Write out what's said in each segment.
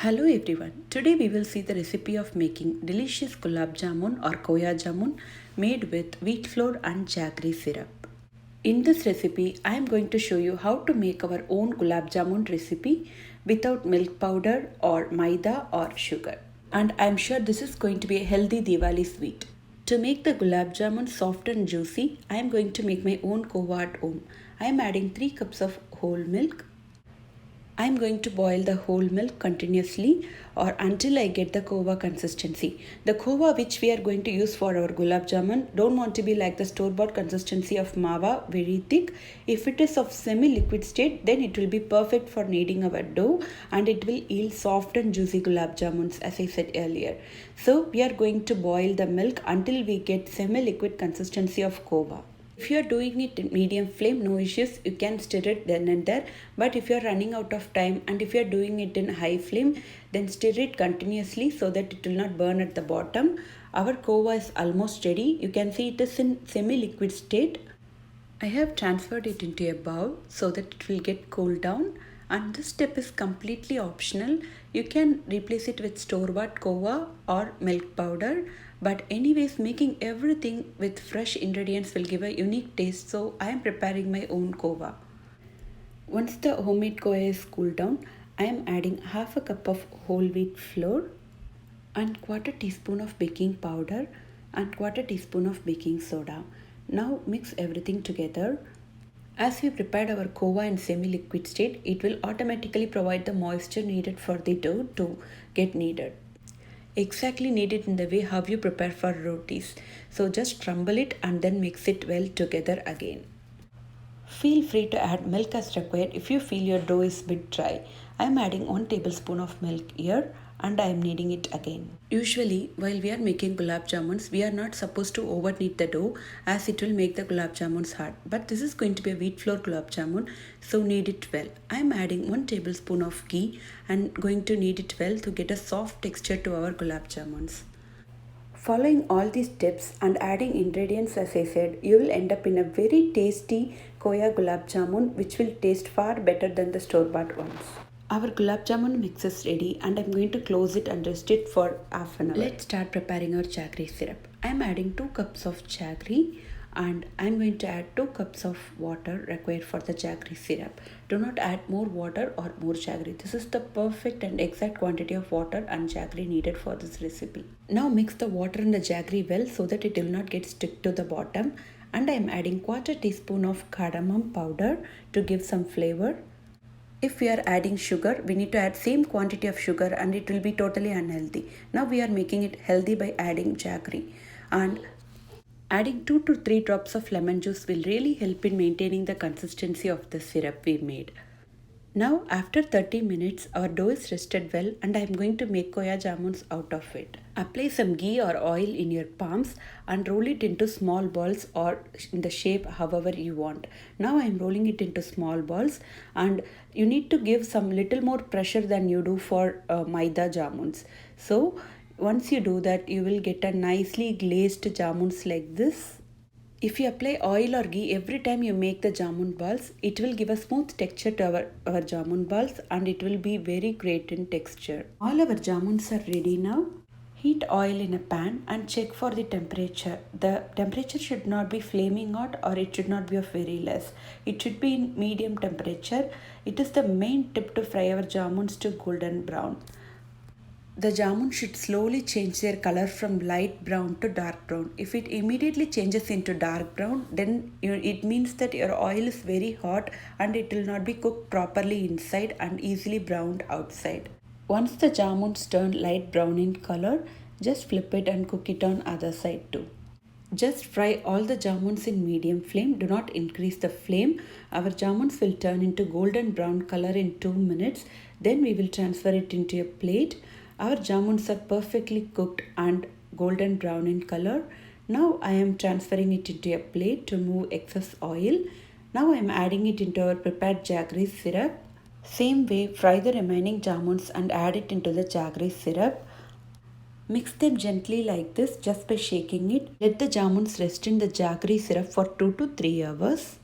Hello everyone. Today we will see the recipe of making delicious gulab jamun or khoya jamun made with wheat flour and jaggery syrup. In this recipe, I am going to show you how to make our own gulab jamun recipe without milk powder or maida or sugar. And I am sure this is going to be a healthy Diwali sweet. To make the gulab jamun soft and juicy, I am going to make my own khova at home. I am adding 3 cups of whole milk. I am going to boil the whole milk continuously or until I get the khova consistency. The khova which we are going to use for our gulab jamun don't want to be like the store bought consistency of mawa, very thick. If it is of semi liquid state, then it will be perfect for kneading our dough and it will yield soft and juicy gulab jamuns, as I said earlier. So we are going to boil the milk until we get semi liquid consistency of khova. If you are doing it in medium flame, no issues, you can stir it then and there. But if you are running out of time and if you are doing it in high flame, then stir it continuously so that it will not burn at the bottom. Our khova is almost ready. You can see it is in semi-liquid state. I have transferred it into a bowl so that it will get cooled down, and this step is completely optional. You can replace it with store-bought khova or milk powder, but anyways making everything with fresh ingredients will give a unique taste, so I am preparing my own khova. Once the homemade khova is cooled down, I am adding half a cup of whole wheat flour and quarter teaspoon of baking powder and quarter teaspoon of baking soda. Now mix everything together. As we prepared our khova in semi-liquid state, it will automatically provide the moisture needed for the dough to get kneaded. Exactly knead it in the way how you prepare for rotis. So just crumble it and then mix it well together again. Feel free to add milk as required if you feel your dough is a bit dry. I am adding 1 tablespoon of milk here and I am kneading it again. Usually, while we are making gulab jamuns, we are not supposed to over knead the dough as it will make the gulab jamuns hard. But this is going to be a wheat flour gulab jamun, so knead it well. I am adding 1 tablespoon of ghee and going to knead it well to get a soft texture to our gulab jamuns. Following all these steps and adding ingredients as I said, you will end up in a very tasty khoya gulab jamun which will taste far better than the store-bought ones. Our gulab jamun mix is ready and I am going to close it and rest it for half an hour. Let's start preparing our jaggery syrup. I am adding 2 cups of jaggery and I am going to add 2 cups of water required for the jaggery syrup. Do not add more water or more jaggery. This is the perfect and exact quantity of water and jaggery needed for this recipe. Now mix the water and the jaggery well so that it will not get stuck to the bottom, and I am adding quarter teaspoon of cardamom powder to give some flavor. If we are adding sugar, we need to add same quantity of sugar and it will be totally unhealthy. Now we are making it healthy by adding jaggery, and adding 2 to 3 drops of lemon juice will really help in maintaining the consistency of the syrup we made. Now after 30 minutes our dough is rested well and I am going to make khoya jamuns out of it. Apply some ghee or oil in your palms and roll it into small balls or in the shape however you want. Now I am rolling it into small balls, and you need to give some little more pressure than you do for maida jamuns. So once you do that, you will get a nicely glazed jamuns like this. If you apply oil or ghee every time you make the jamun balls, it will give a smooth texture to our jamun balls and it will be very great in texture. All our jamuns are ready now. Heat oil in a pan and check for the temperature. The temperature should not be flaming hot or it should not be of very less. It should be in medium temperature. It is the main tip to fry our jamuns to golden brown. The jamun should slowly change their color from light brown to dark brown. If it immediately changes into dark brown, then it means that your oil is very hot and it will not be cooked properly inside and easily browned outside. Once the jamuns turn light brown in color, just flip it and cook it on other side too. Just fry all the jamuns in medium flame. Do not increase the flame. Our jamuns will turn into golden brown color in 2 minutes. Then we will transfer it into a plate. Our jamuns are perfectly cooked and golden brown in color. Now I am transferring it into a plate to remove excess oil. Now I am adding it into our prepared jaggery syrup. Same way, fry the remaining jamuns and add it into the jaggery syrup. Mix them gently like this just by shaking it. Let the jamuns rest in the jaggery syrup for 2 to 3 hours.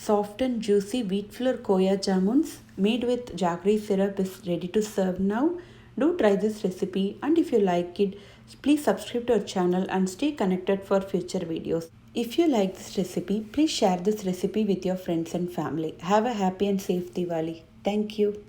Soft and juicy wheat flour koya jamuns made with jaggery syrup is ready to serve now. Do try this recipe, and if you like it, please subscribe to our channel and stay connected for future videos. If you like this recipe, please share this recipe with your friends and family. Have a happy and safe Diwali. Thank you.